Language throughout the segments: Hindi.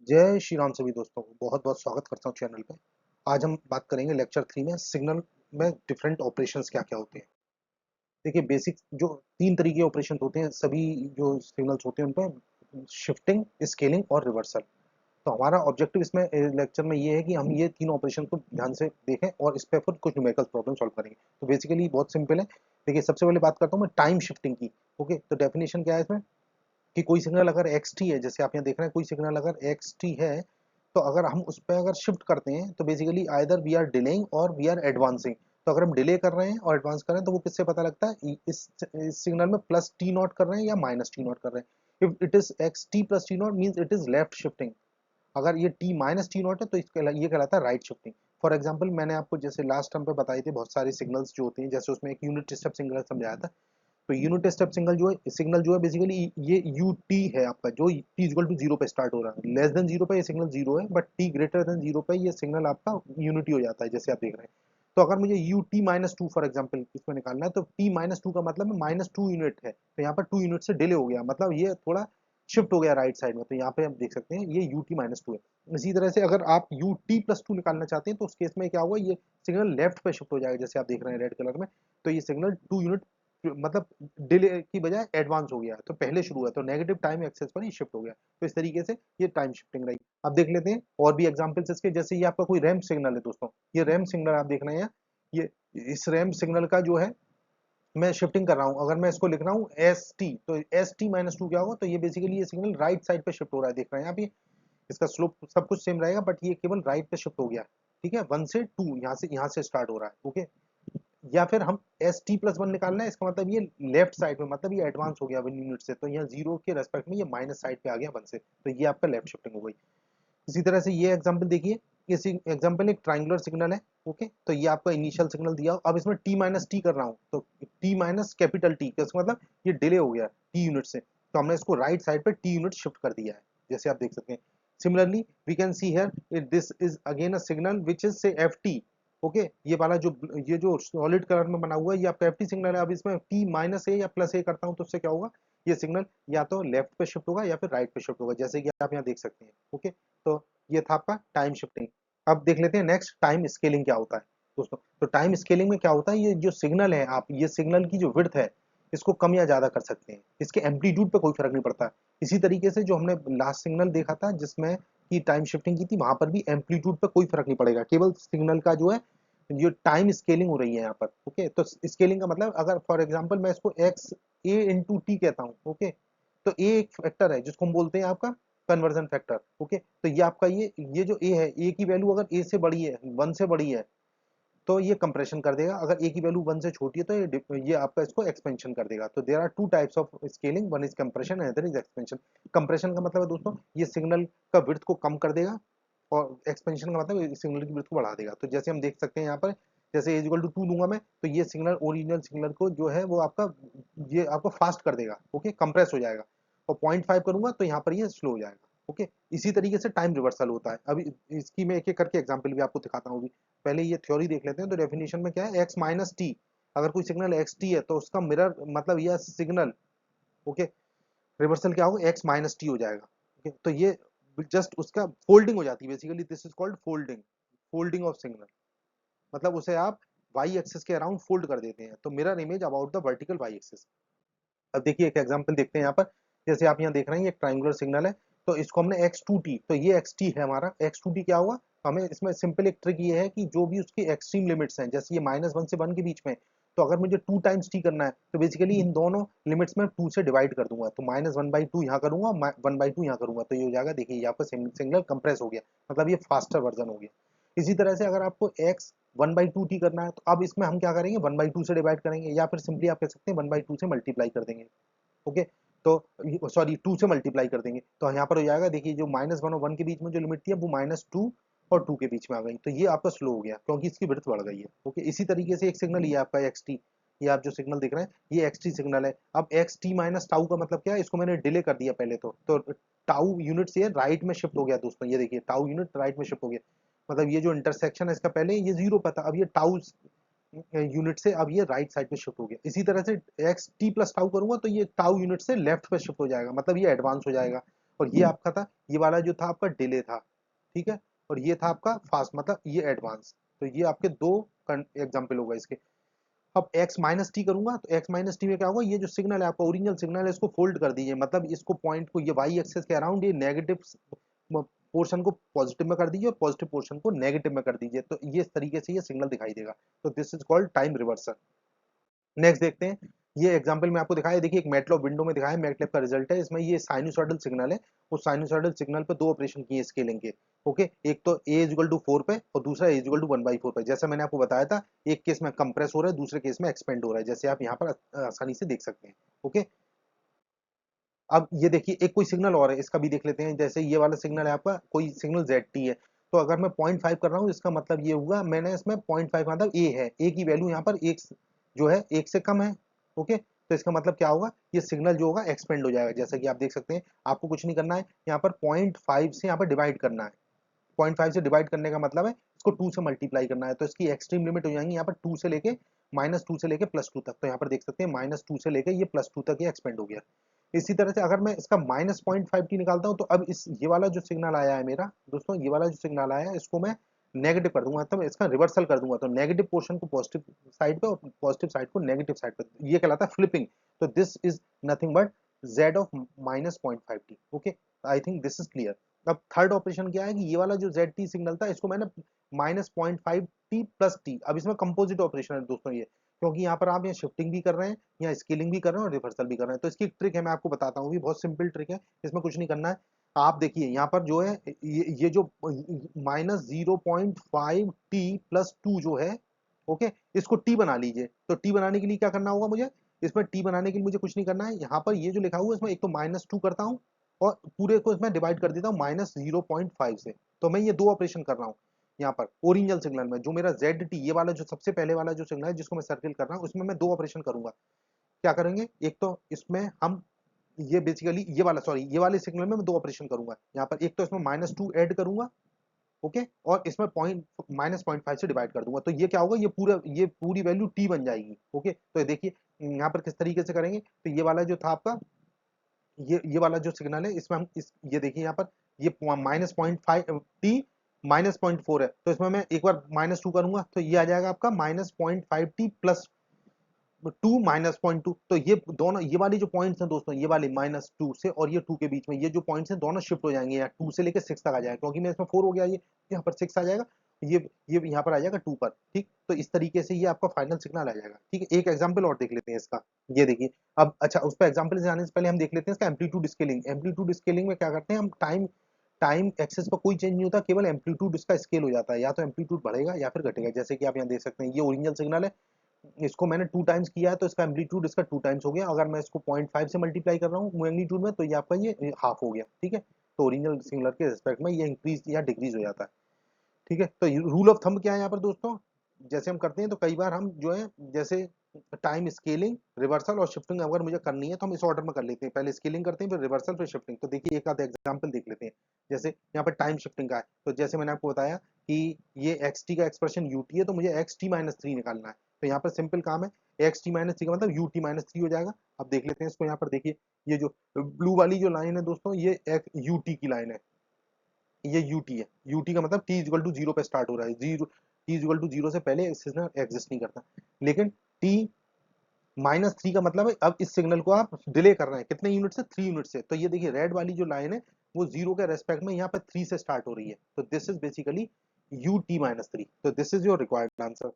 जय श्री राम सभी दोस्तों को बहुत बहुत स्वागत करता हूँ चैनल पे। आज हम बात करेंगे लेक्चर 3 में सिग्नल में डिफरेंट ऑपरेशंस क्या क्या होते हैं। देखिए बेसिक जो तीन तरीके ऑपरेशन होते हैं, सभी जो सिग्नल्स होते हैं उन पर शिफ्टिंग, स्केलिंग और रिवर्सल। तो हमारा ऑब्जेक्टिव इसमें लेक्चर में ये है कि हम ये तीन ऑपरेशन को ध्यान से देखें और इस पर फिर कुछ न्यूमेरिकल प्रॉब्लम सॉल्व करेंगे। तो बेसिकली बहुत सिंपल है। देखिए सबसे पहले बात करता हूँ मैं टाइम शिफ्टिंग की। ओके, तो डेफिनेशन क्या है इसमें कि कोई सिग्नल अगर एक्स टी है, जैसे आप यहाँ देख रहे हैं कोई सिग्नल अगर एक्स टी है, तो अगर हम उस पर अगर शिफ्ट करते हैं तो basically either we are delaying और वी आर एडवांसिंग। तो अगर हम डिले कर रहे हैं और एडवांस कर रहे हैं तो वो किससे पता लगता है, इस सिग्नल में प्लस टी नॉट कर रहे हैं या माइनस टी नॉट कर रहे हैं। If it is x t plus T not means it is left shifting. अगर ये टी माइनस टी नॉट है तो ये कहलाता है राइट शिफ्टिंग। फॉर एग्जाम्पल मैंने आपको जैसे लास्ट टर्म पे बताई थी बहुत सारे सिग्नल्स जो होते हैं, जैसे उसमें एक यूनिट स्टेप सिग्नल समझाया था। तो यूनिट स्टेप सिग्नल जो है बेसिकली ये यू टी है आपका, जो टी इक्वल टू जीरो पे स्टार्ट हो रहा है। लेस देन जीरो पे ये सिग्नल जीरो है, but T greater than zero पे ये सिग्नल आपका यूनिटी हो जाता है, जैसे आप देख रहे हैं। तो अगर मुझे U T minus to for example इसमें निकालना है, तो टी माइनस टू का मतलब माइनस टू यूनिट है, तो यहाँ पर टू यूनिट से डिले हो गया, मतलब ये थोड़ा शिफ्ट हो गया राइट साइड में। तो यहाँ पे आप देख सकते हैं ये यू टी माइनस टू है। इसी तरह से अगर आप यू टी प्लस टू निकालना चाहते हैं तो उस केस में क्या होगा, ये सिग्नल लेफ्ट पे शिफ्ट हो जाएगा, जैसे आप देख रहे हैं रेड कलर में। तो ये सिग्नल टू यूनिट मतलब डिले की बजाय एडवांस हो गया है, तो पहले शुरू है तो नेगेटिव टाइम एक्सेस पर ही शिफ्ट हो गया। तो इस तरीके से ये टाइम शिफ्टिंग रही। अब देख लेते हैं और भी एग्जांपल्स इसके। जैसे ये आपका कोई रैम सिग्नल है दोस्तों, ये रैम सिग्नल आप देख रहे हैं। ये इस रैम सिग्नल का जो है मैं शिफ्टिंग कर रहा हूँ। अगर मैं इसको लिख रहा हूँ एस टी, तो एस टी माइनस टू क्या होगा, तो ये बेसिकली ये सिग्नल राइट साइड पे शिफ्ट हो रहा है, देख रहे हैं आप। ये इसका स्लोप सब कुछ सेम रहेगा, बट ये केवल राइट पे शिफ्ट हो गया। ठीक है, वन से टू, यहाँ से स्टार्ट हो रहा है। ओके, या फिर हम एस टी प्लस वन निकालना है, इसका मतलब ये लेफ्ट साइड में, मतलब ये एडवांस हो गया वन यूनिट से, तो यहाँ जीरो के रेस्पेक्ट में ये माइनस साइड पे आ गया वन से, तो ये आपका लेफ्ट शिफ्टिंग हो गई। इसी तरह से ये एग्जांपल देखिए, इसी एग्जांपल एक ट्राइंगुलर सिग्नल है। ओके, तो ये आपका इनिशियल सिग्नल दिया, अब इसमें टी माइनस टी कर रहा हूँ, तो टी माइनस कैपिटल टी, इसका मतलब ये डिले हो गया टी यूनिट से, तो हमने इसको राइट साइड पे टी यूनिट शिफ्ट कर दिया है, जैसे आप देख सकते हैं। Similarly we can see here this is again a signal which is say F T. Okay, ये जो सॉलिड कलर में बना हुआ है ये आपका एफ टी सिग्नल है। अब इसमें टी माइनस ए या प्लस ए करता हूँ तो उससे क्या होगा, ये सिग्नल या तो लेफ्ट पे शिफ्ट होगा या फिर राइट पे शिफ्ट होगा, जैसे कि आप यहाँ देख सकते हैं। ओके, तो ये था आपका टाइम शिफ्टिंग। अब देख लेते हैं नेक्स्ट टाइम स्केलिंग क्या होता है दोस्तों। तो टाइम स्केलिंग में क्या होता है, ये जो सिग्नल है, आप ये सिग्नल की जो विड्थ है इसको कम या ज्यादा कर सकते हैं, इसके एम्पलीट्यूड पे कोई फर्क नहीं पड़ता। इसी तरीके से जो हमने लास्ट सिग्नल देखा था जिसमें की टाइम शिफ्टिंग की थी, वहां पर भी एम्पलीट्यूड पे कोई फर्क नहीं पड़ेगा, केवल सिग्नल का जो है जो टाइम स्केलिंग हो रही है यहाँ पर। ओके, तो स्केलिंग का मतलब अगर फॉर एग्जाम्पल मैं इसको एक्स ए इंटू टी कहता हूँ। ओके, तो ए एक फैक्टर है जिसको हम बोलते हैं आपका कन्वर्जन फैक्टर। ओके, तो ये आपका ये जो ए है, ए की वैल्यू अगर ए से बड़ी है, वन से बड़ी है, तो ये कंप्रेशन कर देगा। अगर ए की वैल्यू वन से छोटी है तो ये आपका इसको एक्सपेंशन कर देगा। तो there are two types of scaling, one is compression and other is expansion. Compression का मतलब है दोस्तों ये सिग्नल का विड्थ को कम कर देगा, और एक्सपेंशन का मतलब सिग्नल की विड्थ को बढ़ा देगा। तो जैसे हम देख सकते हैं यहाँ पर, जैसे एज इक्वल टू टू दूंगा मैं, तो ये सिग्नल ओरिजिनल सिग्नल को जो है वो आपका ये आपको फास्ट कर देगा। ओके, कंप्रेस हो जाएगा। और 0.5 करूंगा तो यहाँ पर ये स्लो हो जाएगा। ओके, इसी तरीके से टाइम रिवर्सल होता है। अभी इसकी मैं एक एक करके एग्जांपल भी आपको दिखाता हूँ। पहले ये थ्योरी देख लेते हैं। तो डेफिनेशन में क्या है, एक्स माइनस टी, अगर कोई सिग्नल एक्स टी है तो उसका मिरर मतलब यह सिग्नल, ओके, रिवर्सल क्या होगा, एक्स माइनस टी हो जाएगा। ओके, तो ये जस्ट उसका फोल्डिंग हो जाती है, basically this is called folding, folding of signal. मतलब उसे आप वाई एक्सिस के अराउंड फोल्ड कर देते हैं, तो mirror image about the vertical Y axis. अब देखिए एक एग्जांपल देखते हैं यहाँ पर। जैसे आप यहाँ देख रहे हैं ये एक ट्राइंगुलर सिग्नल है, तो इसको हमने एक्स टू टी, तो ये एक्स टी है हमारा। एक्स टू टी क्या हुआ, हमें इसमें सिंपल एक ट्रिक ये है कि जो भी उसकी एक्सट्रीम लिमिट्स हैं, जैसे ये माइनस वन से वन के बीच में, तो अगर मुझे टू टाइम्स टी करना है तो बेसिकली इन दोनों लिमिट्स में टू से डिवाइड कर दूंगा, तो माइनस वन बाई टू यहाँ करूंगा, वन बाई टू यहाँ करूंगा, तो ये हो जाएगा। देखिए ये आपका सिग्नल कंप्रेस हो गया, मतलब ये फास्टर वर्जन हो गया। इसी तरह से अगर आपको x one by two T करना है, तो अब इसमें हम क्या करेंगे, वन बाई टू से डिवाइड करेंगे, या फिर सिंपली आप कह सकते हैं वन बाई टू से मल्टीप्लाई कर देंगे। ओके, तो सॉरी टू से मल्टीप्लाई कर देंगे, तो यहाँ पर हो जाएगा। देखिए जो माइनस वन और वन के बीच में जो लिमिट थी वो माइनस टू और टू के बीच में आ गई, तो ये आपका स्लो हो गया क्योंकि इसकी विड्थ बढ़ गई है। ओके, इसी तरीके से एक सिग्नल ये आपका एक्स टी, ये आप जो सिग्नल देख रहे हैं ये एक्स टी सिग्नल है। अब एक्स टी माइनस टाउ का मतलब क्या है, इसको मैंने डिले कर दिया पहले, तो टाउ यूनिट से राइट में शिफ्ट हो गया दोस्तों। ये देखिए टाउ यूनिट राइट में शिफ्ट हो गया, मतलब ये जो इंटरसेक्शन है इसका पहले ये जीरो पर था, अब ये टाउ यूनिट से अब ये राइट साइड पे शिफ्ट हो गया। इसी तरह से एक्स टी प्लस टाउ करूंगा तो ये टाउ यूनिट से लेफ्ट पे शिफ्ट हो जाएगा, मतलब ये एडवांस हो जाएगा। और ये आपका था, ये वाला जो था आपका डिले था, ठीक है, और ये था आपका फास्ट, मतलब ये एडवांस। तो ये आपके दो एग्जाम्पल होगा इसके। अब x माइनस टी करूंगा तो x माइनस टी में क्या होगा, ये जो सिग्नल है आपका ओरिजिनल सिग्नल है, इसको फोल्ड कर दीजिए, मतलब इसको पॉइंट को ये y एक्सेस के अराउंड ये नेगेटिव पोर्शन को पॉजिटिव में कर दीजिए और पॉजिटिव पोर्शन को नेगेटिव में कर दीजिए, तो ये इस तरीके से ये सिग्नल दिखाई देगा। तो this is called time reversal. Next देखते हैं, ये एग्जांपल में आपको दिखाया, देखिए एक मैटलैब विंडो में दिखाया, मैटलैब का रिजल्ट है, इसमें ये साइनसॉइडल सिग्नल है, उस साइनसॉइडल सिग्नल पे दो ऑपरेशन किए स्केलिंग के। ओके, एक तो a इक्वल टू 4 पे और दूसरा a इक्वल टू 1/4 पे। जैसा मैंने आपको बताया था, एक केस में कंप्रेस हो रहा है, दूसरे केस में एक्सपेंड हो रहा है, जैसे आप यहाँ पर आसानी से देख सकते हैं। ओके, अब ये देखिए एक कोई सिग्नल और है, इसका भी देख लेते हैं। जैसे ये वाला सिग्नल है आपका, कोई सिग्नल ZT है, तो अगर मैं 0.5 कर रहा हूँ, इसका मतलब ये हुआ मैंने इसमें 0.5 मतलब a है, a की वैल्यू यहाँ पर एक जो है एक से कम है। ओके, तो इसका मतलब क्या होगा, ये सिग्नल जो होगा एक्सपेंड हो जाएगा। जैसा कि आप देख सकते हैं, आपको कुछ नहीं करना है, यहाँ पर 0.5 से यहाँ पर डिवाइड करना है। 0.5 से डिवाइड करने का मतलब है इसको 2 से मल्टीप्लाई करना है, तो इसकी एक्सट्रीम लिमिट हो जाएंगी यहाँ पर 2 से लेके -2 से लेके +2 तक। तो यहाँ पर देख सकते हैं -2 से लेके ये +2 तक ये एक्सपेंड हो गया। इसी तरह से अगर मैं इसका -0.5t निकालता हूँ, तो अब इस ये वाला जो सिग्नल आया है मेरा दोस्तों, ये वाला जो सिग्नल आया है, इसको मैं नेगेटिव कर दूंगा, मतलब इसका रिवर्सल कर दूंगा, तो नेगेटिव पोर्शन को पॉजिटिव साइड पे और पॉजिटिव साइड को नेगेटिव साइड पे, ये कहलाता है फ्लिपिंग। तो this is nothing but z of -0.5t। Okay, I think this is clear. अब थर्ड ऑपरेशन क्या है कि ये वाला जो ZT सिग्नल था, इसको मैंने -0.5t प्लस टी, अब इसमें कंपोजिट ऑपरेशन है दोस्तों ये, क्योंकि यहाँ पर आप यहाँ शिफ्टिंग भी कर रहे हैं, यहाँ स्केलिंग भी कर रहे हैं और रिवर्सल भी कर रहे हैं। तो इसकी एक ट्रिक है, मैं आपको बताता हूँ, भी बहुत सिंपल ट्रिक है, इसमें कुछ नहीं करना है। आप देखिए यहाँ पर जो है ये जो -0.5t+2 जो है, ओके, इसको टी बना लीजिए। तो टी बनाने के लिए क्या करना होगा मुझे, इसमें टी बनाने के लिए मुझे कुछ नहीं करना है, यहाँ पर ये जो लिखा हुआ है इसमें एक तो -2 करता हूँ और पूरे को इसमें डिवाइड कर देता हूँ -0.5 से। तो मैं ये दो ऑपरेशन कर रहा हूँ यहाँ पर ओरिजिनल सिग्नल में, जो मेरा ZT ये वाला जो सबसे पहले वाला जो सिग्नल है जिसको मैं सर्किल कर रहा हूँ, उसमें मैं दो ऑपरेशन करूंगा। क्या करेंगे, एक तो इसमें हम ये बेसिकली ये वाला सॉरी ये वाले सिग्नल में मैं दो ऑपरेशन करूंगा यहाँ पर, एक तो इसमें -2 ऐड करूंगा, ओके, और इसमें -0.5 से डिवाइड कर दूंगा। तो ये क्या होगा, ये पूरी वैल्यू टी बन जाएगी। ओके, तो देखिए यहाँ पर किस तरीके से करेंगे, तो ये वाला जो था आपका, ये वाला जो सिग्नल है, इसमें हम इस ये देखिए यहाँ पर ये -0.5t -0.4 है, तो इसमें मैं एक बार -2 करूंगा, तो ये आ जाएगा आपका -0.5t+2 -0.2। तो ये दोनों ये वाली जो पॉइंट्स हैं दोस्तों, ये वाले -2 से और ये 2 के बीच में ये जो पॉइंट्स हैं दोनों शिफ्ट हो जाएंगे, यहाँ 2 से लेके 6 तक आ जाएगा, क्योंकि मैं इसमें 4 हो गया, ये यहाँ पर 6 आ जाएगा, ये यहाँ पर आ जाएगा 2 पर। ठीक, तो इस तरीके से ये आपका फाइनल सिग्नल आ जाएगा। ठीक है, एक एग्जाम्पल और देख लेते हैं इसका। ये देखिए, अब अच्छा उस पर एग्जाम्पल जाने से पहले हम देख लेते हैं इसका एम्पलीट्यूड स्केलिंग। एम्पलीट्यूड स्केलिंग में क्या करते हैं हम, टाइम टाइम एक्सेस पर कोई चेंज नहीं होता, केवल एम्पलीट्यूड इसका स्केल हो जाता है, या तो एम्पलीट्यूड बढ़ेगा या फिर घटेगा। जैसे कि आप यहाँ देख सकते हैं, ये ओरिजिनल सिग्नल है, इसको मैंने 2 टाइम्स किया है, तो इसका एम्पलीट्यूड इसका 2 टाइम्स हो गया। अगर मैं इसको 0.5 से मल्टीप्लाई कर रहा हूँ मैग्नीट्यूड में, तो ये आपका ये हाफ हो गया। ठीक है, तो ओरिजिनल सिग्नल के रिस्पेक्ट में ये इंक्रीज या डिक्रीज हो जाता है। ठीक है, तो रूल ऑफ थंब क्या है यहाँ पर दोस्तों, जैसे हम करते हैं तो कई बार हम जो है जैसे टाइम स्केलिंग, रिवर्सल और शिफ्टिंग अगर मुझे करनी है तो हम इस ऑर्डर में कर लेते हैं, पहले स्केलिंग करते हैं फिर रिवर्सल फिर शिफ्टिंग। तो देखिए एक आध एग्जांपल देख लेते हैं। जैसे यहाँ पर टाइम शिफ्टिंग का है, तो जैसे मैंने आपको बताया कि ये एक्स टी का एक्सप्रेशन यू टी है, तो मुझे एक्स टी -3 निकालना है। तो यहाँ पर सिंपल काम है, एक्स टी -3 का मतलब यू टी -3 हो जाएगा। अब देख लेते हैं इसको, यहाँ पर देखिए ये जो ब्लू वाली जो लाइन है दोस्तों, ये यू टी की लाइन है, ये यूटी है। यूटी का मतलब टी इक्वल टू जीरो पे स्टार्ट हो रहा है, zero T equal to zero से पहले सिग्नल एग्जिस्ट नहीं करता। लेकिन टी -3 का मतलब है अब इस सिग्नल को आप डिले कर रहे हैं कितने यूनिट से, 3 यूनिट से। तो ये देखिए रेड वाली जो लाइन है वो जीरो के रेस्पेक्ट में यहाँ पे 3 से स्टार्ट हो रही है, तो this is basically U T -3। तो this is your required answer.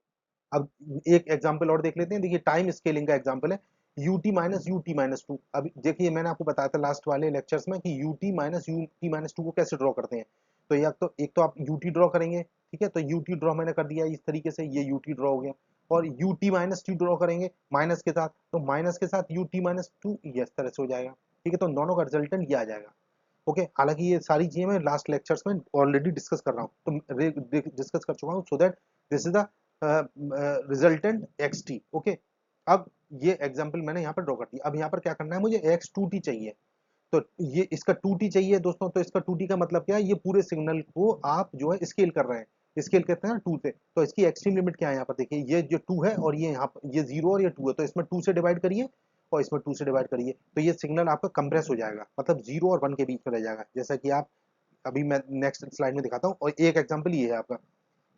अब एक एग्जांपल और देख लेते हैं, देखिए टाइम स्केलिंग का एग्जांपल है, ut-ut-2। अब देखिए मैंने आपको बताया था लास्ट वाले लेक्चर्स में कि ut-ut-2 को कैसे ड्रॉ करते हैं। तो एक तो आप ut ड्रॉ करेंगे, ठीक है, तो ut ड्रॉ मैंने कर दिया इस तरीके से, ये ut ड्रॉ हो गया। और ut-2 ड्रॉ करेंगे माइनस के साथ, तो माइनस के साथ ut-2 ये इस तरह से हो जाएगा। ठीक है, तो दोनों का रिजल्टेंट ये आ जाएगा। ओके, हालांकि ये सारी चीजें मैं लास्ट लेक्चर्स में ऑलरेडी डिस्कस कर रहा हूँ, तो डिस्कस कर चुका हूँ, so that this is the resultant x T. Okay, अब ये एग्जांपल मैंने यहाँ पर ड्रॉ कर दिया। अब यहाँ पर क्या करना है, मुझे x2t चाहिए। तो ये इसका 2t चाहिए दोस्तों, तो इसका 2t का मतलब क्या है, ये पूरे सिग्नल को आप जो है स्केल कर रहे हैं, स्केल करते हैं ना 2 से। तो इसकी एक्सट्रीम लिमिट क्या है, यहाँ पर देखिए ये जो 2 है और ये यहाँ पर ये 0 और ये 2 है, तो इसमें 2 से डिवाइड करिए और इसमें 2 से डिवाइड करिए, तो ये सिग्नल आपका कंप्रेस हो जाएगा, मतलब 0 और 1 के बीच में रह जाएगा। जैसा कि आप अभी मैं नेक्स्ट स्लाइड में दिखाता हूँ। और एक एग्जांपल ये है आपका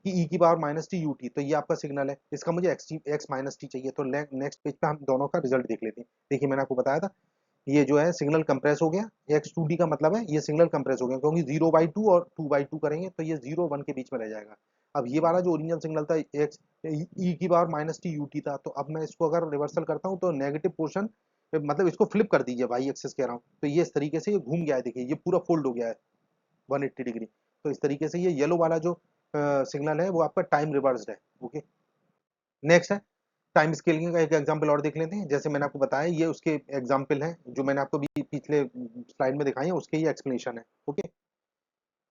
कि e की power minus T U T, तो ये आपका सिग्नल है, इसका मुझे एक्स माइनस टी चाहिए। तो नेक्स्ट पेज पे हम दोनों का रिजल्ट देख लेते हैं। देखिए मैंने आपको बताया था ये जो है सिग्नल कंप्रेस हो गया, एक्स टू डी का मतलब है ये सिग्नल कंप्रेस हो गया, क्योंकि 0/2 और 2/2 करेंगे तो ये 0 1 के बीच में रह जाएगा। अब ये वाला जो ओरिजिनल सिग्नल था एक्स ई की power minus T U T था, तो अब मैं इसको अगर रिवर्सल करता हूँ तो नेगेटिव पोर्शन, मतलब इसको फ्लिप कर दीजिए, वाई एक्सिस कह रहा हूँ, तो ये इस तरीके से ये घूम गया है। देखिए ये पूरा फोल्ड हो गया है 180 डिग्री। तो इस तरीके से ये येलो वाला जो सिग्नल है वो आपका टाइम रिवर्स्ड है। ओके, नेक्स्ट है टाइम स्केलिंग का एक एग्जांपल और देख लेते हैं। जैसे मैंने आपको बताया ये उसके एग्जांपल है जो मैंने आपको भी पिछले स्लाइड में दिखाई है, उसके ये एक्सप्लेनेशन है। ओके,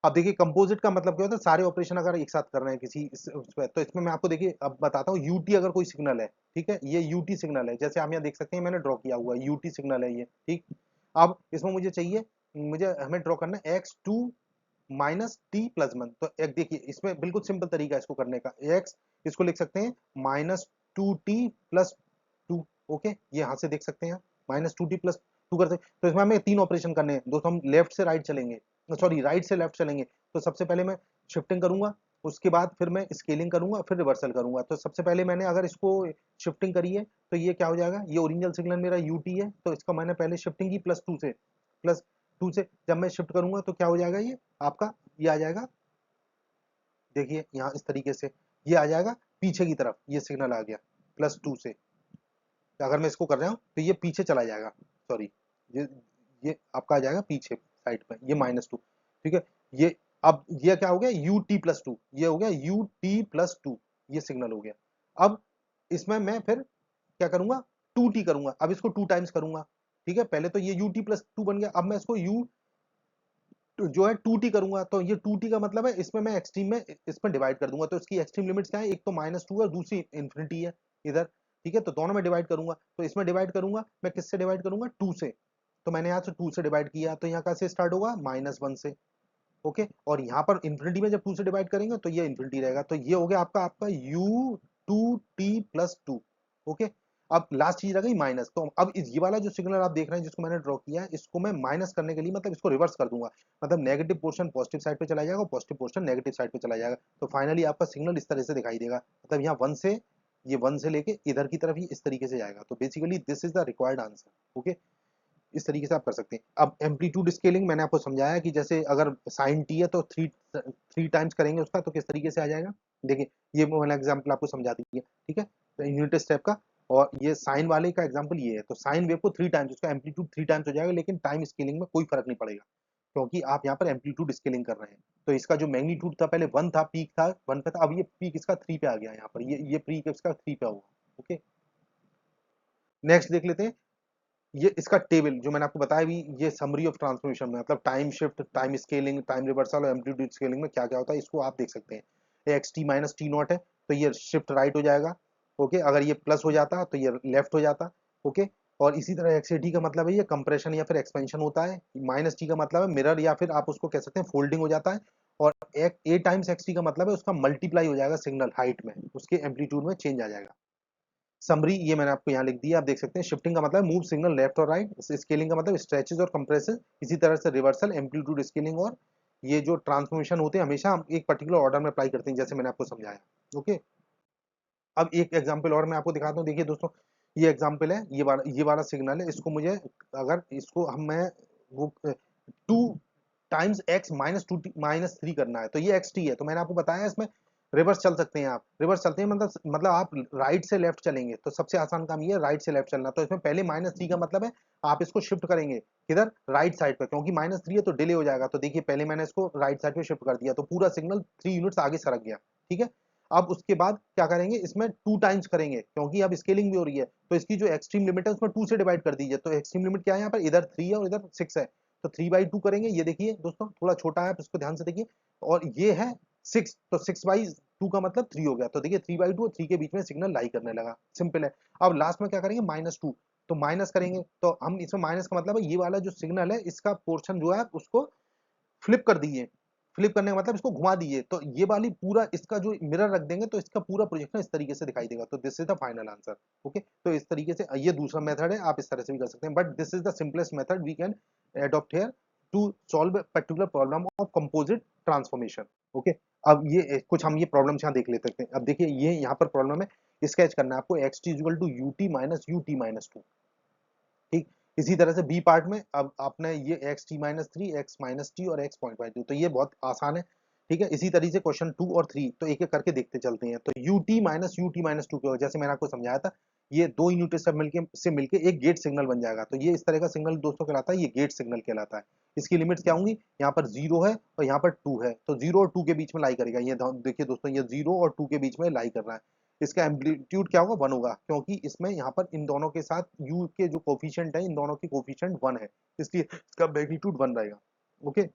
अब देखिए कंपोजिट का मतलब क्या होता है, सारे ऑपरेशन अगर एक साथ कर रहे हैं किसी उस पे, तो इसमें मैं आपको देखिए अब बताता हूँ। यूटी अगर कोई सिग्नल है, ठीक है, ये यूटी सिग्नल है, जैसे आप यहाँ देख सकते हैं मैंने ड्रॉ किया हुआ है, यूटी सिग्नल है ये, ठीक। अब इसमें मुझे चाहिए, मुझे हमें ड्रॉ करना है X two minus T plus one. तो एक देखिए इसमें बिल्कुल सिंपल तरीका है इसको करने का, एक्स इसको लिख सकते हैं minus two t plus two. Okay, ये यहाँ से देख सकते हैं minus two t plus two कर सकते। तो इसमें हमें 3 ऑपरेशन करने हैं दोस्तों, हम लेफ्ट से राइट चलेंगे, सॉरी राइट से लेफ्ट चलेंगे। तो सबसे पहले मैं शिफ्टिंग करूंगा, उसके बाद फिर मैं स्केलिंग करूंगा, फिर रिवर्सल करूंगा। तो सबसे पहले मैंने अगर इसको शिफ्टिंग करी है तो ये क्या हो जाएगा, ये ओरिजिनल सिग्नल मेरा यूटी है, तो इसका मैंने पहले शिफ्टिंग की प्लस टू से जब मैं शिफ्ट करूंगा तो क्या हो जाएगा, ये आपका ये आ जाएगा, देखिए यहाँ इस तरीके से ये आ जाएगा पीछे की तरफ, ये सिग्नल आ गया प्लस टू से। अगर मैं इसको कर रहा हूँ तो ये पीछे चला जाएगा, सॉरी ये ये आपका आ जाएगा पीछे साइड पे, ये माइनस टू, ठीक है। ये अब ये क्या हो गया, यू टी प्लस टू, ये हो गया यू टी प्लस टू, ये सिग्नल हो गया। अब इसमें मैं फिर क्या करूंगा, टू टी करूंगा, अब इसको 2 टाइम्स करूंगा, ठीक है। पहले तो ये यू टी प्लस टू बन गया, अब मैं इसको यू जो है 2t करूंगा, तो ये 2t का मतलब है इसमें मैं एक्सट्रीम में इसमें डिवाइड कर दूंगा। तो इसकी एक्सट्रीम लिमिट्स क्या है, एक तो माइनस टू है, दूसरी इन्फिनिटी है इधर, ठीक है। तो दोनों में डिवाइड करूंगा, तो इसमें डिवाइड करूंगा मैं किससे डिवाइड करूंगा, 2 से। तो मैंने यहाँ से 2 से डिवाइड किया, तो यहाँ का से स्टार्ट होगा -1 से। ओके, और यहाँ पर इन्फिनिटी में जब 2 से डिवाइड करेंगे तो ये इन्फिनिटी रहेगा। तो ये हो गया आपका आपका u 2t plus two. Okay, अब लास्ट चीज रह गई माइनस। तो अब ये वाला जो सिग्नल आप देख रहे हैं जिसको मैंने ड्रॉ किया है, इसको मैं माइनस करने के लिए मतलब इसको रिवर्स कर दूंगा, मतलब नेगेटिव पोर्शन पॉजिटिव साइड पे चला जाएगा, पॉजिटिव पोर्शन नेगेटिव साइड पे चला जाएगा। तो फाइनली आपका सिग्नल इस तरह से दिखाई देगा, मतलब यहाँ वन से, ये वन से लेके इधर की तरफ ही इस तरीके से जाएगा। तो basically this is the required answer. Okay, इस तरीके से आप कर सकते हैं। अब एम्पलीट्यूड स्केलिंग मैंने आपको समझाया कि जैसे अगर साइन टी है तो थ्री टाइम्स करेंगे उसका, तो किस तरीके से आ जाएगा। देखिए ये मैंने एग्जाम्पल आपको समझा दी है, ठीक है, तो यूनिट स्टेप का। और ये साइन वाले का एग्जाम्पल ये है, तो साइन वेव को 3 टाइम्स, उसका एम्पलीट्यूड 3 टाइम्स हो जाएगा, लेकिन टाइम स्केलिंग में कोई फर्क नहीं पड़ेगा, क्योंकि आप यहाँ पर एम्पलीट्यूड स्केलिंग कर रहे हैं। तो इसका जो मैग्नीट्यूड था पहले 1 था, पीक था 1 पे था, अब ये पीक इसका 3 पे आ गया यहाँ पर, ये पीक इसका 3 पे होगा। ओके, नेक्स्ट देख लेते हैं। ये इसका टेबल जो मैंने आपको बताया भी, ये समरी ऑफ ट्रांसफॉर्मेशन में मतलब time shift, time scaling, time reversal और एम्पलीट्यूड स्केलिंग में क्या क्या होता है, इसको आप देख सकते हैं। X T minus T not है, तो ये शिफ्ट राइट हो जाएगा। ओके, अगर ये प्लस हो जाता तो ये लेफ्ट हो जाता। ओके, और इसी तरह एक्स टी का मतलब है ये कंप्रेशन या फिर एक्सपेंशन होता है। माइनस टी का मतलब है मिरर या फिर आप उसको कह सकते हैं फोल्डिंग हो जाता है। और एक ए टाइम्स एक्स टी का मतलब है उसका मल्टीप्लाई हो जाएगा सिग्नल हाइट में, उसके एम्पलीट्यूड में चेंज आ जाएगा। समरी ये मैंने आपको यहाँ लिख दिया, आप देख सकते हैं। शिफ्टिंग का मतलब मूव सिग्नल लेफ्ट और राइट, स्केलिंग का मतलब स्ट्रेचेस और कंप्रेसेस, इसी तरह से रिवर्सल, एम्पलीट्यूड स्केलिंग। और ये जो ट्रांसफॉर्मेशन होते हैं हमेशा हम एक पर्टिकुलर ऑर्डर में अप्लाई करते हैं, जैसे मैंने आपको समझाया। ओके, अब एक एग्जांपल और मैं आपको दिखाता हूँ। देखिए दोस्तों, ये एग्जांपल है, ये वाला सिग्नल है, इसको मुझे अगर इसको हम मैं वो 2 times x minus two minus three करना है, तो ये एक्स टी है। तो मैंने आपको बताया इसमें रिवर्स चल सकते हैं आप, रिवर्स चलते हैं मतलब आप राइट से लेफ्ट चलेंगे, तो सबसे आसान काम ये है राइट से लेफ्ट चलना। तो इसमें पहले -3 का मतलब है आप इसको शिफ्ट करेंगे किधर, राइट साइड पे, क्योंकि -3 है तो डिले हो जाएगा। तो देखिए पहले मैंने इसको राइट साइड पे शिफ्ट कर दिया, तो पूरा सिग्नल 3 यूनिट्स आगे सरक गया, ठीक है। अब उसके बाद क्या करेंगे, इसमें 2 टाइम्स करेंगे, क्योंकि अब स्केलिंग भी हो रही है, तो इसकी जो एक्सट्रीम लिमिट है उसमें 2 से डिवाइड कर दीजिए। तो एक्सट्रीम लिमिट क्या है यहाँ पर, इधर 3 है और इधर 6 है, तो 3/2 करेंगे। ये देखिए दोस्तों थोड़ा छोटा है, आप इसको ध्यान से देखिए। और ये है 6, तो 6/2 का मतलब 3 हो गया। तो देखिए 3/2 और 3 के बीच में सिग्नल लाई करने लगा, सिंपल है। अब लास्ट में क्या करेंगे, -2, तो माइनस करेंगे, तो हम इसमें माइनस का मतलब है ये वाला जो सिग्नल है इसका पोर्शन जो है उसको फ्लिप कर दीजिए। फ्लिप करने का मतलब इसको घुमा दीजिए, तो ये वाली पूरा इसका जो मिरर रख देंगे तो इसका पूरा प्रोजेक्शन इस तरीके से दिखाई देगा। तो this is the final answer. Okay, तो इस तरीके से ये दूसरा मेथड है, आप इस तरह से भी कर सकते हैं, but this is the simplest method we can adopt here to solve a particular problem of composite transformation। Okay, अब ये कुछ हम ये प्रॉब्लम्स यहाँ देख लेते हैं। अब देखिए ये यहाँ पर प्रॉब्लम है, स्केच करना है आपको xt equal to ut minus 2। ठीक, इसी तरह से बी पार्ट में अब आपने ये x T minus three, x minus T और एक्स पॉइंट फाइव टू, तो ये बहुत आसान है। ठीक है, इसी तरीके से क्वेश्चन 2 और 3 तो एक एक करके देखते चलते हैं। तो यू टी माइनस टू के जैसे मैंने आपको समझाया था, ये दो यूनिट से मिलके एक गेट सिग्नल बन जाएगा। तो ये इस तरह का सिग्नल दोस्तों कहलाता है, ये गेट सिग्नल कहलाता है। इसकी लिमिट्स क्या होंगी, यहाँ पर 0 है और यहाँ पर 2 है, तो 0 और 2 के बीच में लाई करेगा। ये देखिए दोस्तों, ये 0 और 2 के बीच में लाई कर रहा है। इसका एम्पलीट्यूड क्या होगा, 1 होगा, क्योंकि इसमें यहाँ पर इन दोनों के साथ u के जो कोफिशिएंट है, इन दोनों की कोफिशिएंट 1 है, इसलिए इसका मैग्नीट्यूड 1 रहेगा। ओके,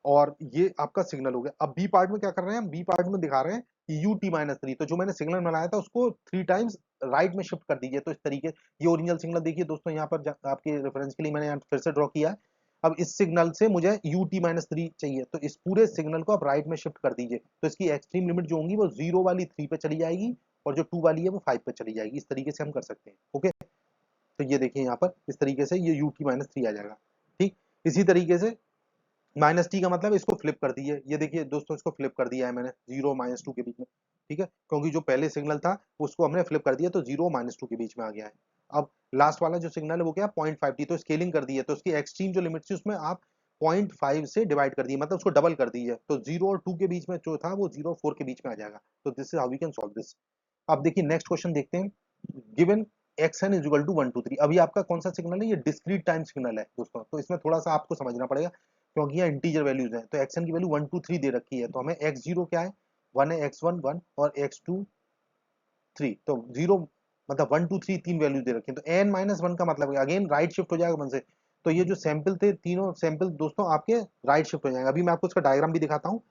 और ये आपका सिग्नल हो गया। अब बी पार्ट में क्या कर रहे हैं, बी पार्ट में दिखा रहे हैं कि यू टी माइनस थ्री, तो जो मैंने सिग्नल बनाया था उसको 3 टाइम्स राइट में शिफ्ट कर दीजिए। तो इस तरीके ये ओरिजिनल सिग्नल देखिए दोस्तों, यहाँ पर आपके रेफरेंस के लिए मैंने यहाँ फिर से ड्रॉ किया है। अब इस सिग्नल से मुझे यू टी माइनस थ्री चाहिए, तो इस पूरे सिग्नल को आप राइट में शिफ्ट कर दीजिए। तो इसकी एक्सट्रीम लिमिट जो होंगी वो 0 वाली 3 पे चली जाएगी और जो 2 वाली है वो 5 पे चली जाएगी। इस तरीके से हम कर सकते हैं। ओके, तो ये देखिए यहाँ पर इस तरीके से ये यू टी माइनस थ्री आ जाएगा। ठीक, इसी तरीके से माइनस टी का मतलब इसको फ्लिप कर दीजिए। ये देखिए दोस्तों, इसको फ्लिप कर दिया है मैंने 0 माइनस टू के बीच में। ठीक है, क्योंकि जो पहले सिग्नल था उसको हमने फ्लिप कर दिया, तो 0 माइनस टू के बीच में आ गया है। अब लास्ट वाला जो सिग्नल है वो क्या, 0.5t, तो स्केलिंग कर दी है, तो उसकी एक्सट्रीम जो लिमिट थी उसमें आप 0.5 से डिवाइड कर दिए, मतलब उसको डबल कर दीजिए, तो 0 और 2 के बीच में जो था वो 0 और 4 के बीच में आ जाएगा। तो this is how we can solve this. अब देखिए नेक्स्ट क्वेश्चन देखते हैं। Given xn is equal to 1 2 3, अभी आपका कौन सा सिग्नल है, ये डिस्क्रीट टाइम सिग्नल है दोस्तों, तो इसमें थोड़ा सा आपको समझना पड़ेगा क्योंकि यहाँ इंटीजर वैल्यूज हैं। तो xn की वैल्यू 1 2 3 दे रखी है, तो हमें x0 क्या है, 1 है, x1 1 और x2 3, तो 0 मतलब 1 2 3 तीन वैल्यूज दे रखी है। तो n माइनस वन का मतलब अगेन राइट शिफ्ट हो जाएगा 1 से, तो ये जो सैंपल थे तीनों सैंपल दोस्तों आपके राइट शिफ्ट हो जाएंगे। अभी मैं आपको इसका डायग्राम भी दिखाता हूँ।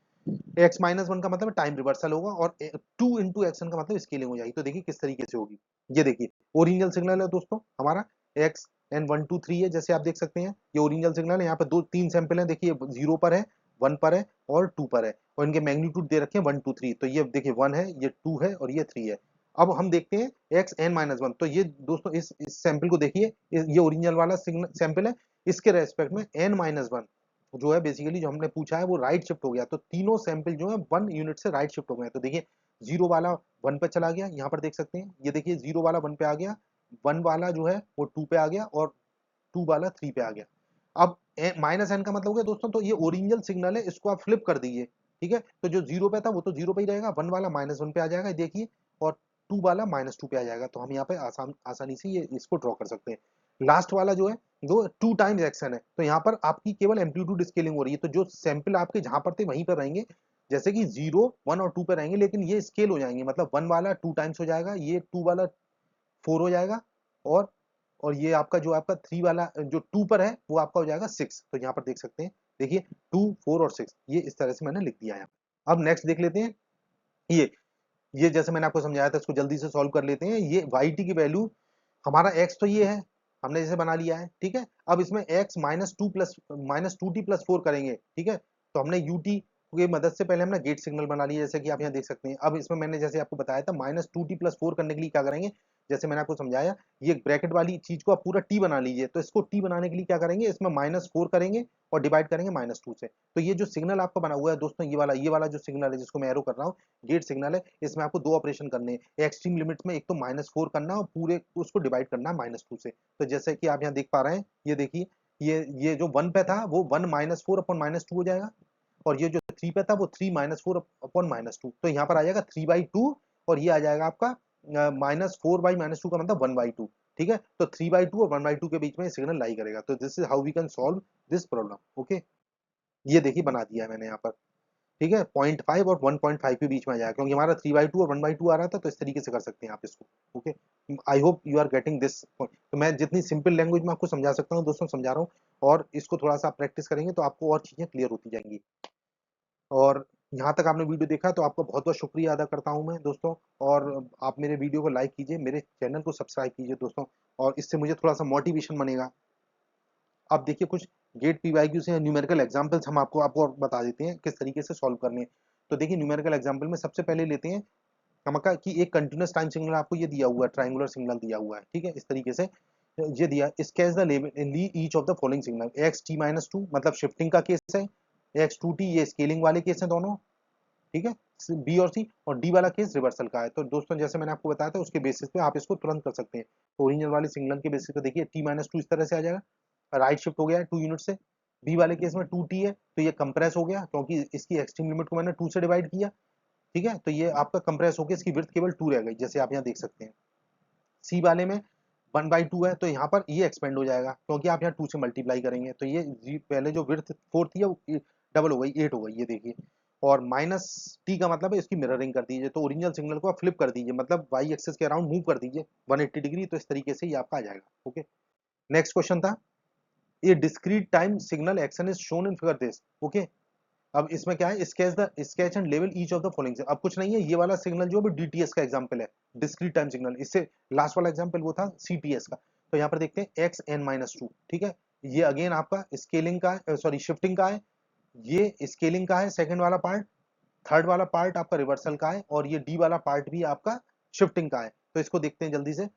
x माइनस वन का मतलब टाइम रिवर्सल होगा और 2 इंटू एक्सन का मतलब स्केलिंग हो जाएगी। तो देखिए किस तरीके से होगी, ये देखिए ओरिजिनल सिग्नल है दोस्तों हमारा x एन 1 2 3 है, जैसे आप देख सकते हैं ये ओरिजिनल सिग्नल है। यहाँ पर दो तीन सैंपल हैं, देखिए 0 पर है, 1 पर है और 2 पर है, और इनके मैग्नीट्यूड दे रखे हैं 1 2 3, तो ये देखिए 1 है, ये 2 है और ये 3 है। अब हम देखते हैं एक्स एन माइनस वन, तो ये दोस्तों इस सैंपल को देखिए, ये ओरिजिनल वाला सैंपल है, इसके रेस्पेक्ट में एन माइनस वन जो है बेसिकली जो हमने पूछा है वो राइट शिफ्ट हो गया। तो तीनों सैंपल जो है 1 यूनिट से राइट शिफ्ट हो गए। तो देखिए 0 वाला 1 पे चला गया, यहाँ पर देख सकते हैं, ये देखिए 0 वाला 1 पे आ गया, 1 वाला जो है वो 2 पे आ गया और 2 वाला 3 पे आ गया। अब माइनस एन का मतलब हो गया दोस्तों, तो ये ओरिजिनल सिग्नल है, इसको आप फ्लिप कर दीजिए। ठीक है, तो जो 0 पे था वो तो 0 पे ही रहेगा, 1 वाला माइनस वन पे आ जाएगा देखिए, और 2 वाला माइनस टू पे आ जाएगा। तो हम यहाँ पे आसानी से ये इसको ड्रॉ कर सकते हैं। लास्ट वाला जो है वो 2 टाइम्स एक्शन है, तो यहाँ पर आपकी केवल एम्पलीट्यूड स्केलिंग हो रही है, तो जो सैंपल आपके जहां पर थे वहीं पर रहेंगे, जैसे कि 0 1 और 2 पे रहेंगे, लेकिन ये स्केल हो जाएंगे, मतलब 1 वाला 2 टाइम्स हो जाएगा, ये 2 वाला 4 हो जाएगा, और ये आपका जो आपका 3 वाला जो 2 पर है वो आपका हो जाएगा 6। तो यहाँ पर देख सकते हैं, देखिए 2 4 और 6, ये इस तरह से मैंने लिख दिया है। अब नेक्स्ट देख लेते हैं, ये जैसे मैंने आपको समझाया था, इसको जल्दी से सॉल्व कर लेते हैं। ये yt की वैल्यू, हमारा x तो ये है, हमने जैसे बना लिया है। ठीक है, अब इसमें x minus two t plus four करेंगे। ठीक है, तो हमने ut की मदद से पहले हमने गेट सिग्नल बना लिया, जैसे कि आप यहाँ देख सकते हैं। अब इसमें मैंने जैसे आपको बताया था minus two t plus four करने के लिए क्या करेंगे, जैसे मैंने आपको समझाया, ये ब्रैकेट वाली चीज को आप पूरा t बना लीजिए। तो इसको t बनाने के लिए क्या करेंगे, इसमें माइनस फोर करेंगे और डिवाइड करेंगे माइनस टू से। तो ये जो सिग्नल आपका बना हुआ है दोस्तों, ये वाला जो सिग्नल है जिसको मैं एरो कर रहा हूँ, गेट सिग्नल है, इसमें आपको दो ऑपरेशन करने हैं एक्सट्रीम लिमिट्स में। एक तो माइनस फोर करना और पूरे उसको डिवाइड करना माइनस टू से। तो जैसे कि आप यहाँ देख पा रहे हैं, ये देखिए, ये जो वन पे था वो one minus four upon minus two हो जाएगा, और ये जो थ्री पे था वो three minus four upon minus two, तो यहाँ पर आ जाएगा 3/2, और ये आ जाएगा आपका minus four by minus two का मतलब 1/2। ठीक है, तो 3/2 और 1/2 के बीच में सिग्नल लाई करेगा। तो this is how we can solve this problem. Okay, ये देखिए बना दिया है मैंने यहाँ पर। ठीक है, 0.5 और 1.5 के बीच में आ जाएगा, क्योंकि हमारा 3/2 और 1/2 आ रहा था, तो इस तरीके से कर सकते हैं आप इसको। Okay, I hope you are getting this point. तो मैं जितनी सिंपल लैंग्वेज में आपको समझा सकता हूँ दोस्तों समझा रहा हूँ, और इसको थोड़ा सा प्रैक्टिस करेंगे तो आपको और चीजें क्लियर होती जाएंगी। और यहाँ तक आपने वीडियो देखा तो आपका बहुत बहुत शुक्रिया अदा करता हूँ मैं दोस्तों। और आप मेरे वीडियो को लाइक कीजिए, मेरे चैनल को सब्सक्राइब कीजिए दोस्तों, और इससे मुझे थोड़ा सा मोटिवेशन बनेगा। अब देखिए कुछ गेट पीवाईक्यू से न्यूमेरिकल एग्जांपल्स हम आपको और बता देते हैं किस तरीके से सॉल्व करने हैं। तो देखिए न्यूमेरिकल एग्जांपल में सबसे पहले लेते हैं हम कि एक कंटिन्यूअस टाइम सिग्नल आपको ये दिया हुआ है, ट्रायंगुलर सिग्नल दिया हुआ है, ठीक है, इस तरीके से ये दिया, स्केच द ली each of the following signal, X T minus two मतलब शिफ्टिंग का केस है, एक्स टू टी ये स्केलिंग वाले केस है दोनों, ठीक है, बी और सी, और डी वाला केस रिवर्सल का है। तो दोस्तों जैसे मैंने आपको बताया था उसके बेसिस पे आप इसको तुरंत कर सकते हैं। तो ओरिजिनल वाले सिग्नल के बेसिस पे देखिए टी माइनस टू इस तरह से आ जाएगा, राइट शिफ्ट हो गया है 2 यूनिट से। बी वाले केस में 2t है तो ये कंप्रेस हो गया क्योंकि इसकी एक्सट्रीम लिमिट को मैंने 2 से डिवाइड किया, ठीक है, तो ये आपका कंप्रेस होकर इसकी विड्थ केवल 2 रह गई, जैसे आप यहाँ देख सकते हैं। सी वाले में 1/2 है तो यहाँ पर ये एक्सपेंड हो जाएगा क्योंकि आप यहाँ 2 से मल्टीप्लाई करेंगे, तो ये पहले जो विड्थ 4 थी वो डबल हो गई, 8 हो गई, ये देखिए। और माइनस टी का मतलब है इसकी मिररिंग कर दीजिए, तो ओरिजिनल सिग्नल को आप फ्लिप कर दीजिए, मतलब वाई एक्सिस के अराउंड मूव कर दीजिए 180 डिग्री, तो इस तरीके से ये आपका आ जाएगा। ओके, नेक्स्ट क्वेश्चन था, ये discrete time signal action is shown in figure this. Okay, अब इसमें क्या है, sketch and level each of the following. अब कुछ नहीं है, ये वाला सिग्नल जो डीटीएस का एग्जांपल है, डिस्क्रीट टाइम सिग्नल, इससे लास्ट वाला एग्जांपल वो था सीटीएस का। तो यहाँ पर देखते हैं एक्स एन माइनस टू, ठीक है, ये अगेन आपका स्केलिंग का सॉरी शिफ्टिंग का है, ये स्केलिंग का है सेकंड वाला पार्ट, थर्ड वाला पार्ट आपका रिवर्सल का है, और ये डी वाला पार्ट भी आपका शिफ्टिंग का है। तो इसको देखते हैं जल्दी से।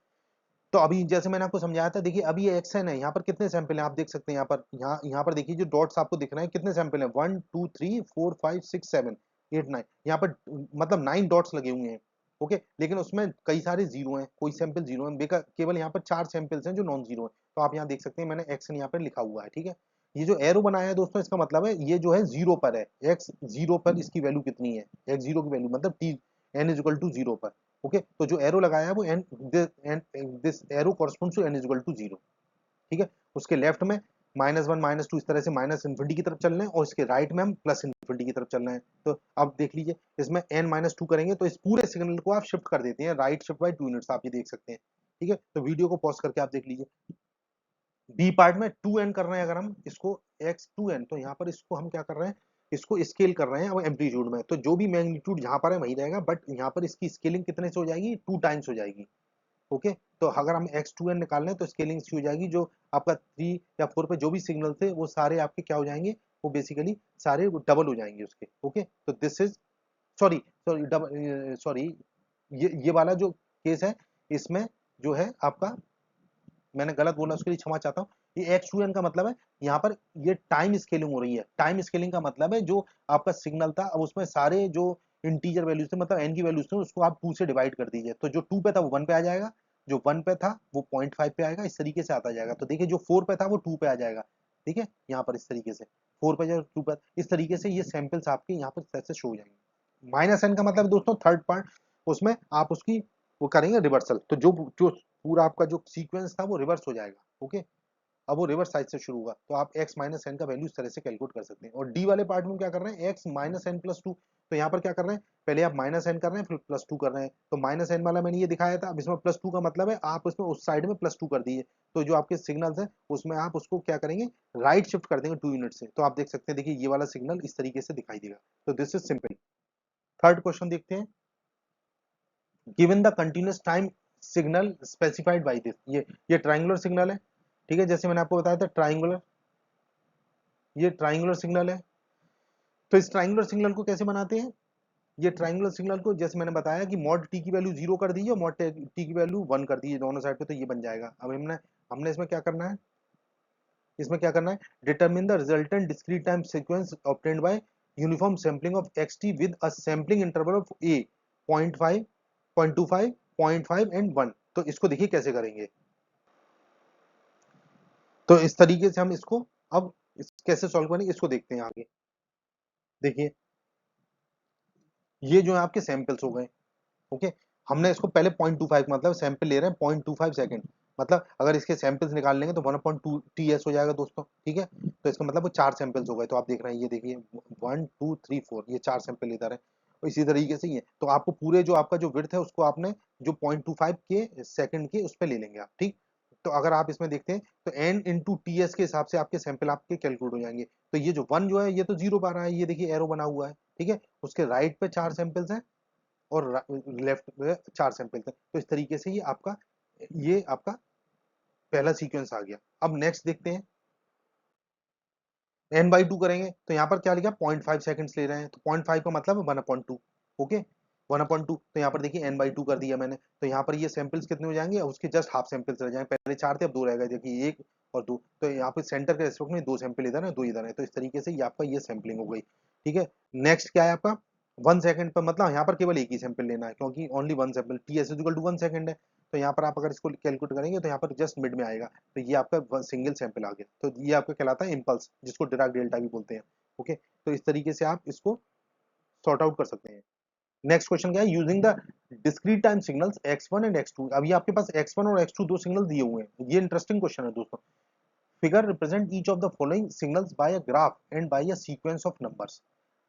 तो अभी जैसे मैंने आपको समझाया था, देखिए अभी ये एक्शन है, यहाँ पर कितने सैंपल हैं आप देख सकते हैं, यहाँ पर देखिए जो डॉट्स आपको दिख रहे हैं कितने सैंपल हैं, 1 2 3 4 5 6 7 8 9, यहाँ पर मतलब 9 डॉट्स लगे हुए हैं। ओके, लेकिन उसमें कई सारे जीरो हैं, कोई सैंपल जीरो है, केवल यहाँ पर 4 सैंपल्स हैं जो नॉन जीरो है। तो आप यहाँ देख सकते हैं मैंने एक्शन यहाँ पर लिखा हुआ है, ठीक है। ये जो एरो बनाया है दोस्तों, इसका मतलब है ये जो है जीरो पर है, एक्स जीरो पर इसकी वैल्यू कितनी है, एक्स जीरो की वैल्यू मतलब t n is equal to zero पर। ओके, तो जो एरो लगाया है वो n, this arrow corresponds to n is equal to zero, ठीक है। उसके लेफ्ट में -1 -2 इस तरह से माइनस इन्फिनिटी की तरफ चल रहे हैं, और इसके राइट में हम प्लस इन्फिनिटी की तरफ चल रहे हैं। तो अब देख लीजिए इसमें n-2 करेंगे तो इस पूरे सिग्नल को आप शिफ्ट कर देते हैं राइट शिफ्ट बाय 2 यूनिट्स, आप ये देख सकते हैं, ठीक है। तो वीडियो को पॉज करके आप देख लीजिए। बी पार्ट में 2n कर रहे हैं अगर हम इसको x2n, तो यहाँ पर इसको हम क्या कर रहे हैं, इसको स्केल कर रहे हैं अब एम्पलीट्यूड में, तो जो भी मैग्नीट्यूड जहां पर है वही रहेगा, बट यहाँ पर इसकी स्केलिंग कितने से हो जाएगी, 2 टाइम्स हो जाएगी। ओके, तो अगर हम x2n निकाल लें तो स्केलिंग हो जाएगी, जो आपका 3 या 4 पे जो भी सिग्नल थे वो सारे आपके क्या हो जाएंगे, वो बेसिकली सारे डबल हो जाएंगे उसके। ओके, तो this is sorry sorry double sorry, ये वाला जो केस है इसमें जो है आपका, मैंने गलत बोला उसके लिए क्षमा चाहता हूँ। ये x2n का मतलब है यहाँ पर ये टाइम स्केलिंग हो रही है। टाइम स्केलिंग का मतलब है जो आपका सिग्नल था अब उसमें सारे जो इंटीजर वैल्यूज थे, मतलब n की वैल्यूज थे, उसको आप 2 से डिवाइड कर दीजिए, तो जो 2 पे था वो 1 पे आ जाएगा, जो 1 पे था वो 0.5 पे आएगा, इस तरीके से आता जाएगा। तो देखिए जो 4 पे था वो 2 पे आ जाएगा, ठीक है, यहाँ पर इस तरीके से 4 पे जाएगा 2 पे, इस तरीके से ये सैंपल्स आपके यहाँ पर ऐसे शो हो जाएंगे। माइनस एन का मतलब दोस्तों थर्ड पार्ट, उसमें आप उसकी वो करेंगे रिवर्सल, तो जो जो पूरा आपका जो सीक्वेंस था वो रिवर्स हो जाएगा। ओके, अब वो रिवर्स साइड से शुरू होगा, तो आप x माइनस एन का वैल्यू इस तरह से कैलकुलेट कर सकते हैं। और डी वाले पार्ट में क्या कर रहे हैं, x minus n plus two, तो यहाँ पर क्या कर रहे हैं, पहले आप माइनस एन कर रहे हैं फिर प्लस टू कर रहे हैं, तो माइनस एन वाला मैंने ये दिखाया था, अब इसमें प्लस टू का मतलब है आप उसमें उस साइड में प्लस टू कर दीजिए, तो जो आपके सिग्नल्स है उसमें आप उसको क्या करेंगे, राइट शिफ्ट कर देंगे 2 यूनिट से, तो आप देख सकते हैं देखिए ये वाला सिग्नल इस तरीके से दिखाई देगा। तो this is simple. Third question देखते हैं, given the continuous time signal specified by this, ये ट्रायंगुलर सिग्नल है, ठीक है, जैसे मैंने आपको बताया था ट्रायंगुलर, ये ट्रायंगुलर सिग्नल है। तो इस ट्रायंगुलर सिग्नल को कैसे बनाते हैं, ये ट्रायंगुलर सिग्नल को जैसे मैंने बताया कि मॉड टी की वैल्यू 0 कर दीजिए और मॉड टी की वैल्यू 1 कर दीजिए दोनों साइड पे, तो ये बन जाएगा। अब हमने हमने इसमें क्या करना है, इसमें क्या करना है, determine the resultant discrete time sequence obtained by uniform sampling of xt with a sampling interval of a 0.5 0.25 0.5 and 1। तो इसको देखिए कैसे करेंगे, तो इस तरीके से हम इसको अब कैसे सॉल्व करेंगे इसको देखते हैं आगे। देखिए ये जो है आपके सैंपल्स हो गए। ओके, हमने इसको पहले 0.25 मतलब सैंपल ले रहे हैं 0.25 सेकंड, मतलब अगर इसके सैंपल्स निकाल लेंगे तो 1/2 ts हो जाएगा दोस्तों, ठीक है। तो इसका मतलब वो 4 सैंपल्स हो गए, तो आप देख रहे हैं ये देखिए 1 2 3 4 ये 4 सैंपल इधर है, तो इसी तरीके से ही है। तो आपको पूरे जो आपका जो विड्थ है उसको आपने जो 0.25 के सेकंड के उस पर ले लेंगे आप, ठीक। तो अगर आप इसमें देखते हैं तो n इंटू टी एस के हिसाब से आपके सैंपल आपके कैलकुलेट हो जाएंगे। तो ये जो 1 जो है ये तो 0 पा रहा है, ये देखिए एरो बना हुआ है, ठीक है, उसके राइट पे 4 सैंपल्स हैं और लेफ्ट में 4 सैंपल थे, तो इस तरीके से ये आपका पहला सीक्वेंस आ गया। अब नेक्स्ट देखते हैं, n/2 करेंगे तो यहाँ पर क्या लिखा 0.5 सेकंड्स ले रहे हैं, तो 0.5 का मतलब 1/2। ओके, 1/2। तो यहाँ पर देखिए n/2 कर दिया मैंने, तो यहाँ पर ये सैंपल्स कितने हो जाएंगे, उसके जस्ट हाफ सैंपल्स रह जाएंगे, पहले 4 थे अब 2 रह गए, देखिए 1 और 2। तो यहाँ पे सेंटर के रेस्पेक्ट में 2 सैंपल इधर है 2 इधर है, तो इस तरीके से ये आपका ये सैंपलिंग हो गई। ठीक है, नेक्स्ट क्या है आपका 1 सेकंड पर, मतलब यहाँ पर केवल एक ही सैंपल लेना है क्योंकि only 1 sample, T S equal to 1 second है। तो यहाँ पर आप अगर इसको कैलकुलेट करेंगे तो यहाँ पर जस्ट मिड में आएगा, तो ये आपका सिंगल सैंपल आ गया, तो ये आपका कहलाता है इम्पल्स, जिसको डिराक डेल्टा भी बोलते हैं। ओके, तो इस तरीके से आप इसको सॉर्ट आउट कर सकते हैं। नेक्स्ट क्वेश्चन क्या है, using the discrete time signals x1 and x2। अभी आपके पास x1 और x2 दो सिग्नल दिए हुए हैं, ये इंटरेस्टिंग क्वेश्चन है दोस्तों। Figure represent each of the following signals by a graph and by a sequence of numbers.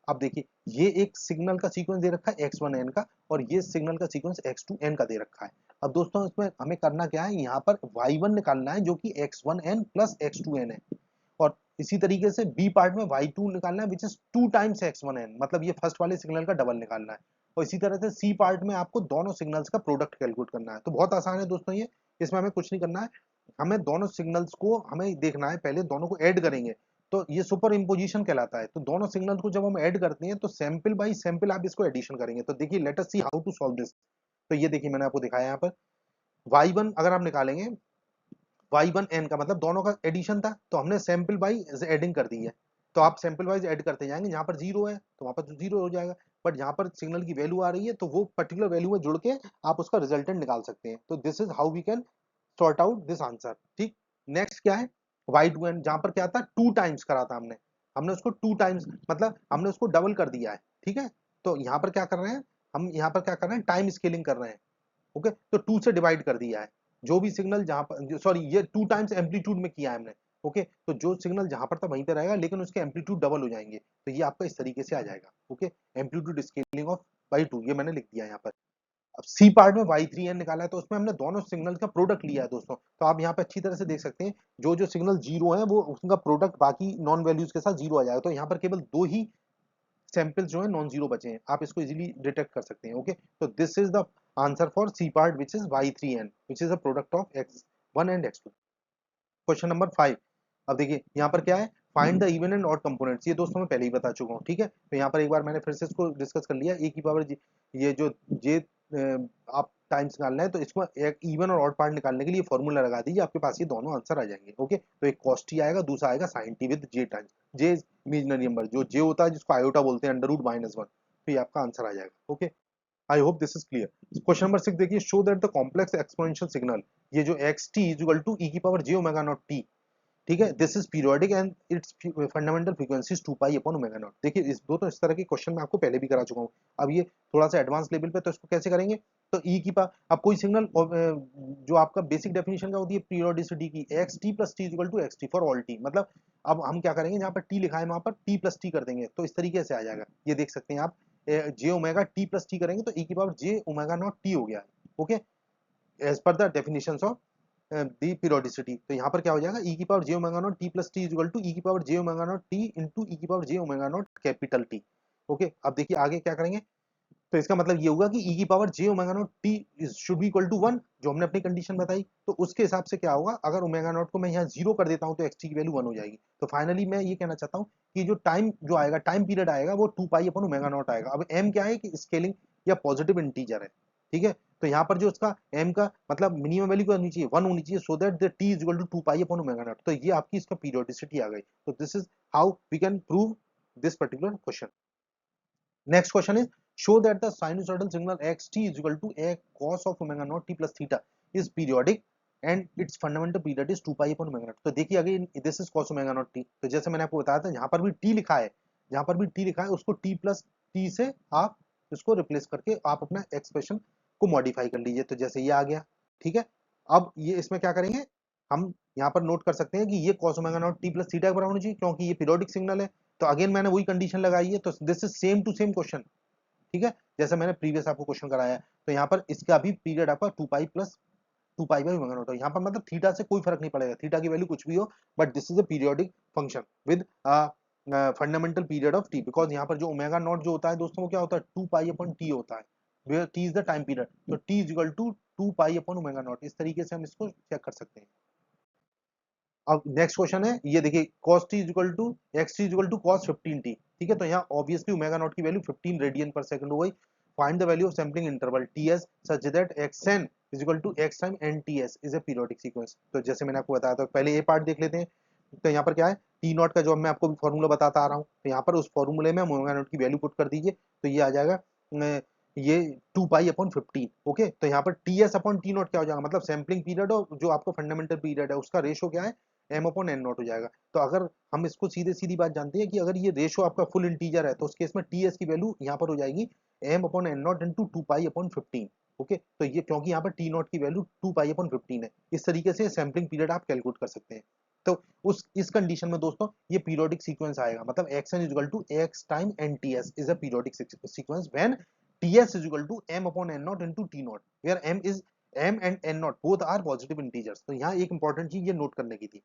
अब देखिए ये एक सिग्नल का सीक्वेंस दे रखा है x1n का, और ये सिग्नल का सीक्वेंस x2n का दे रखा है। अब दोस्तों इसमें हमें करना क्या है, यहाँ पर y1 निकालना है जो कि x1n प्लस x2n है, और इसी तरीके से बी पार्ट में y2 निकालना है विच इज 2 टाइम्स x1n, मतलब ये फर्स्ट वाले सिग्नल का डबल निकालना है। और इसी तरह से सी पार्ट में आपको दोनों सिग्नल्स का प्रोडक्ट कैलकुलेट करना है। तो बहुत आसान है दोस्तों ये, इसमें हमें कुछ नहीं करना है, हमें दोनों सिग्नल्स को हमें देखना है, पहले दोनों को ऐड करेंगे तो ये सुपर इम्पोजिशन कहलाता है। तो दोनों सिग्नल्स को जब हम ऐड करते हैं तो सैंपल बाई सैंपल आप इसको एडिशन करेंगे। तो देखिए let us see how to solve this. तो ये देखिए मैंने आपको दिखाया यहाँ पर y1 अगर आप निकालेंगे, y1n का मतलब दोनों का एडिशन था, तो हमने सैंपल वाइज एडिंग कर दी है। तो आप सैंपल वाइज ऐड करते जाएंगे, जहां पर जीरो है तो वहां पर तो जीरो हो जाएगा, बट जहां पर सिग्नल की वैल्यू आ रही है तो वो पर्टिकुलर वैल्यू में जुड़ के आप उसका रिजल्टेंट निकाल सकते हैं। तो this is how we can sort out this answer. ठीक, नेक्स्ट क्या है y2n, जहां पर क्या था 2 टाइम्स करा था हमने, हमने उसको 2 टाइम्स मतलब हमने उसको डबल कर दिया है। ठीक है, तो यहाँ पर क्या कर रहे हैं, हम यहाँ पर क्या कर रहे हैं, टाइम स्केलिंग कर रहे हैं। ओके, तो 2 से डिवाइड कर दिया है, जो भी सिग्नल जहां पर, सॉरी ये 2 टाइम्स एम्पलीट्यूड में किया है हमने। ओके, तो जो सिग्नल जहां पर था वहीं पे रहेगा, लेकिन उसके एम्पलीट्यूड डबल हो जाएंगे, तो ये आपका इस तरीके से आ जाएगा। Okay, amplitude scaling of by 2 ये मैंने लिख दिया यहाँ पर। अब सी पार्ट में y3n निकाला है, तो उसमें हमने दोनों सिग्नल का प्रोडक्ट लिया है दोस्तों। तो आप यहाँ पे अच्छी तरह से देख सकते हैं, जो जो सिग्नल जीरो है वो उनका प्रोडक्ट बाकी नॉन वैल्यूज के साथ जीरो आ जाएगा, तो यहाँ पर केवल दो ही सैंपल्स जो है नॉन जीरो बचे हैं, आप इसको इजीली डिटेक्ट कर सकते हैं। ओके, तो this is the answer for c part which is y3n which is a product of x1 and x2। Question number 5। अब देखिए यहाँ पर क्या है, find the even and odd components, ये दोस्तों मैं पहले ही बता चुका हूँ। ठीक है, तो यहाँ पर एक बार मैंने फिर से इसको डिस्कस कर लिया, ए की पावर ये जो जे आप टाइम्स निकालना है, तो इसको एक इवन और ऑड पार्ट निकालने के लिए फॉर्मूला लगा दीजिए, आपके पास ये दोनों आंसर आ जाएंगे। ओके, तो एक कॉस टी आएगा, दूसरा आएगा sine t with j times, j imaginary number, जो जे होता है जिसको आयोटा बोलते हैं √-1, तो ये आपका आंसर आ जाएगा। Okay, I hope this is clear. Question number 6 देखिए, show that the complex exponential signal, ये जो x t is equal to e की power J omega not t, ठीक है, this is periodic and its fundamental frequency is 2 pi upon omega not. देखिए इस दो तो इस तरह के क्वेश्चन मैं आपको पहले भी करा चुका हूँ, अब ये थोड़ा सा एडवांस लेवल पे, तो इसको कैसे करेंगे, तो ई की पावर, अब कोई सिग्नल जो आपका बेसिक डेफिनेशन का होती है पीरियोडिसिटी की, x t plus T is equal to x t for all t, मतलब अब हम क्या करेंगे, जहाँ पर टी लिखा है वहां पर टी प्लस टी कर देंगे, तो इस तरीके से आ जाएगा। ये देख सकते हैं आप, J omega T plus T करेंगे तो ई की power J omega not T हो गया। Okay, as per the definition of the periodicity, तो यहाँ पर क्या हो जाएगा, ई की power J omega not T plus T is equal to e की power J omega not T into e की पावर जे omega naught capital T. Okay, अब देखिए आगे क्या करेंगे, तो इसका मतलब ये होगा कि ई की power J omega not t should be equal to 1, जो हमने अपनी कंडीशन बताई, तो उसके हिसाब से क्या होगा, अगर ओमेगा नॉट को मैं यहाँ जीरो कर देता हूँ तो एक्स टी की वैल्यू 1 हो जाएगी। तो फाइनली मैं ये कहना चाहता हूँ कि जो टाइम जो आएगा, टाइम पीरियड आएगा वो 2 पाई अपन ओमेगा नॉट आएगा। अब एम क्या है कि स्केलिंग या पॉजिटिव इंटीजर है। ठीक है, तो यहाँ पर जो उसका एम का मतलब मिनिमम वैल्यू होनी चाहिए 1 होनी चाहिए, so that the t is equal to 2 pi upon omega naught, तो ये आपकी इसका पीरियोडिसिटी आ गई। तो this is how we can prove this particular question. Next question is, show that the sinusoidal signal xt is equal to a cos of omega naught t plus theta is periodic and its fundamental period is 2 pi upon omega naught। तो देखिए again this is cos omega naught t, तो जैसे मैंने आपको बताया था जहां पर भी t लिखा है, जहां पर भी t लिखा है उसको t प्लस t से आप इसको रिप्लेस करके आप अपना एक्सप्रेशन को मॉडिफाई कर लीजिए, तो जैसे ये आ गया। ठीक है, अब ये इसमें क्या करेंगे, हम यहाँ पर नोट कर सकते हैं कि ये cos omega naught t plus theta के बराबर होनी चाहिए क्योंकि ये पीरियोडिक सिग्नल है। तो अगेन मैंने वही कंडीशन लगाई है, तो this is same to same question. ठीक है, जैसे मैंने प्रीवियस आपको क्वेश्चन कराया है, तो यहाँ पर इसका भी पीरियड आपका 2 pi plus 2 pi by omega naught है। यहाँ पर मतलब थीटा से कोई फर्क नहीं पड़ेगा, थीटा की वैल्यू कुछ भी हो, but this is a periodic function with fundamental period of T, because यहाँ पर जो ओमेगा नॉट जो होता है दोस्तों वो क्या होता है 2 पाई अपॉन टी होता है, where T is the time period, तो T is equal to 2 pi upon omega naught. इस तरीके से हम इसको चेक कर सकते हैं। अब नेक्स्ट क्वेश्चन है, ये देखिए cos t is equal to x t is equal to cos 15t, ठीक है। तो यहाँ ऑब्वियसली ओमेगा नॉट की वैल्यू 15 रेडियन पर सेकंड हो गई। Find the value of sampling interval ts such that xn is equal to x time nts is a periodic sequence. तो जैसे मैंने आपको बताया था, पहले ये पार्ट देख लेते हैं। तो यहाँ पर क्या है, टी नॉट का जो मैं आपको फॉर्मूला बताता आ रहा हूँ, तो यहाँ पर उस फॉर्मूले में ओमेगा नॉट की वैल्यू पुट कर दीजिए, तो ये आ जाएगा ये 2 पाई अपॉन 15। ओके, तो यहाँ पर T S upon T not क्या हो जाएगा, मतलब सैम्पलिंग पीरियड और जो आपका फंडामेंटल पीरियड है उसका रेशो क्या है, एम अपॉन एन नॉट हो जाएगा। तो अगर हम इसको सीधे सीधी बात जानते हैं कि अगर ये रेशो आपका फुल इंटीजर है, तो उस केस में टी एस की वैल्यू यहाँ पर हो जाएगी m upon n naught into 2 pi upon 15। Okay, तो ये क्योंकि यहाँ पर टी नॉट की वैल्यू 2 पाई अपॉन 15 है, इस तरीके से सैम्पलिंग पीरियड आप कैलकुलेट कर सकते हैं। तो उस इस कंडीशन में दोस्तों ये पीरियोडिक सीक्वेंस आएगा, मतलब xn is equal to x time nts is a periodic sequence when ts is equal to m upon n naught into t naught where m and n naught both are positive integers। तो यहाँ एक इंपॉर्टेंट चीज ये नोट करने की थी।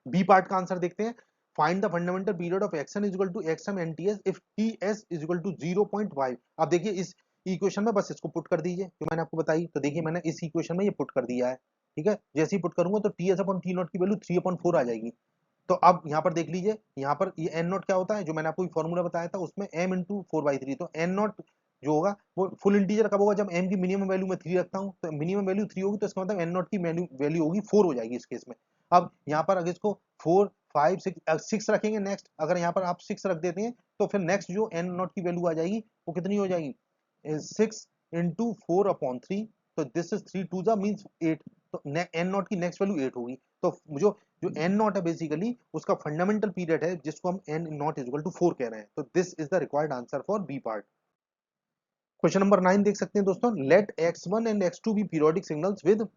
बी पार्ट का आंसर देखते हैं। Find the fundamental period of xn is equal to xm nts if ts is equal to 0.5। अब देखिए इस इक्वेशन में बस इसको पुट कर दीजिए जो मैंने आपको बताई। तो देखिए मैंने इस इक्वेशन में ये पुट कर दिया है, ठीक है। जैसे ही पुट करूंगा तो ts अपॉन टी नॉट की वैल्यू 3/4 आ जाएगी। तो अब यहाँ पर देख लीजिए, यहाँ पर ये एन नॉट क्या होता है, जो मैंने आपको फॉर्मूला बताया था उसमें m इंटू 4/3। तो एन नॉट जो होगा वो फुल इंटीजर कब होगा, जब m की मिनिमम वैल्यू में 3 रखता हूँ। तो मिनिमम वैल्यू 3 होगी, तो इसका मतलब एन नॉट की वैल्यू होगी 4 हो जाएगी इस केस में। अब यहाँ पर अगर इसको 4 5 6 रखेंगे, नेक्स्ट अगर यहाँ पर आप 6 रख देते हैं, तो फिर नेक्स्ट जो एन नॉट की वैल्यू आ जाएगी वो कितनी हो जाएगी, 6 इंटू 4/3। तो this is 3 to the means 8। तो एन नॉट की नेक्स्ट वैल्यू 8 होगी। तो जो जो एन नॉट है बेसिकली उसका फंडामेंटल पीरियड है, जिसको हम n naught is equal to 4 कह रहे हैं। तो this is the required answer for b part. Question number 9 देख सकते हैं दोस्तों, let x1 and x2 be periodic signals with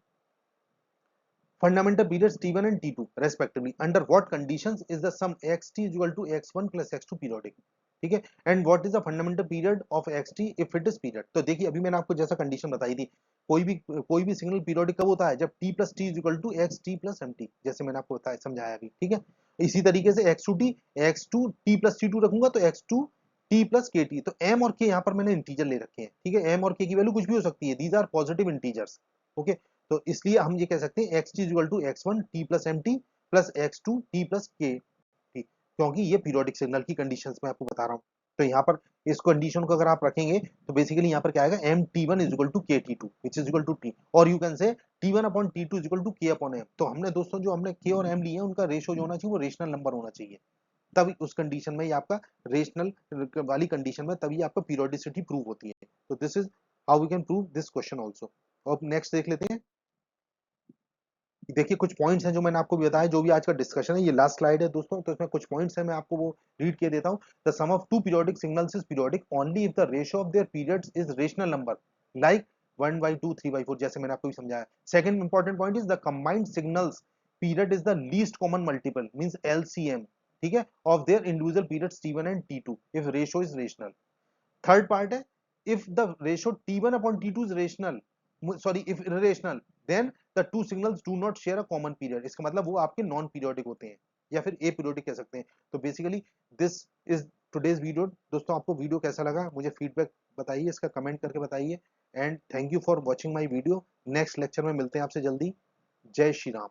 fundamental periods t1 and t2 respectively, under what conditions is the sum xt is equal to x1 plus x2 periodic, ठीक है। And what is the fundamental period of xt if it is period. तो देखिए अभी मैंने आपको जैसा कंडीशन बताई थी, कोई भी सिग्नल पीरियोडिक कब होता है, जब t प्लस T is equal to x t plus m t, जैसे मैंने आपको बताया समझाया अभी, ठीक है। इसी तरीके से x2 t प्लस टी टू रखूंगा तो x2 t plus k T. तो m और k यहाँ पर मैंने इंटीजर ले रखे हैं, ठीक है। m और k की वैल्यू कुछ भी हो सकती है, these are positive integers. Okay, तो इसलिए हम ये कह सकते हैं x t equal to x one t plus m t plus x two t plus k t, क्योंकि ये पीरियोडिक सिग्नल की कंडीशंस में आपको बता रहा हूँ। तो यहाँ पर इस कंडीशन को अगर आप रखेंगे तो बेसिकली यहाँ पर क्या आएगा, M T one is equal to K T two which is equal to T, और you can say T one upon T two is equal to K upon M. तो हमने दोस्तों जो हमने के और एम लिए हैं उनका रेशो जो होना चाहिए वो रेशनल नंबर होना चाहिए, तभी उस कंडीशन में ये आपका रेशनल वाली कंडीशन में तभी आपका पीरियोडिसिटी प्रूव होती है। तो this is how we can prove this question also. अब नेक्स्ट देख लेते हैं। देखिए कुछ पॉइंट्स हैं जो मैंने आपको भी बताया, जो भी आज का डिस्कशन है, ये लास्ट स्लाइड है दोस्तों, तो इसमें कुछ पॉइंट्स हैं, मैं आपको वो रीड किए देता हूँ। The sum of two periodic signals is periodic only if the ratio of their periods is rational number like 1/2 3/4, जैसे मैंने आपको भी समझाया। Second important point is the combined signals period is the least common multiple means LCM, ठीक है, ऑफ देयर इंडिविजुअल पीरियड्स टी1 एंड टी2 if ratio is rational. Third part है, if the ratio t1 upon t2 is rational, sorry if irrational, then the two signals do not share a common period। इसका मतलब वो आपके नॉन पीरियोडिक होते हैं या फिर ए पीरियोडिक कह सकते हैं। तो basically this is today's video. दोस्तों आपको वीडियो कैसा लगा मुझे फीडबैक बताइए, इसका कमेंट करके बताइए। And thank you for watching my video. Next lecture में मिलते हैं आपसे जल्दी। जय श्री राम।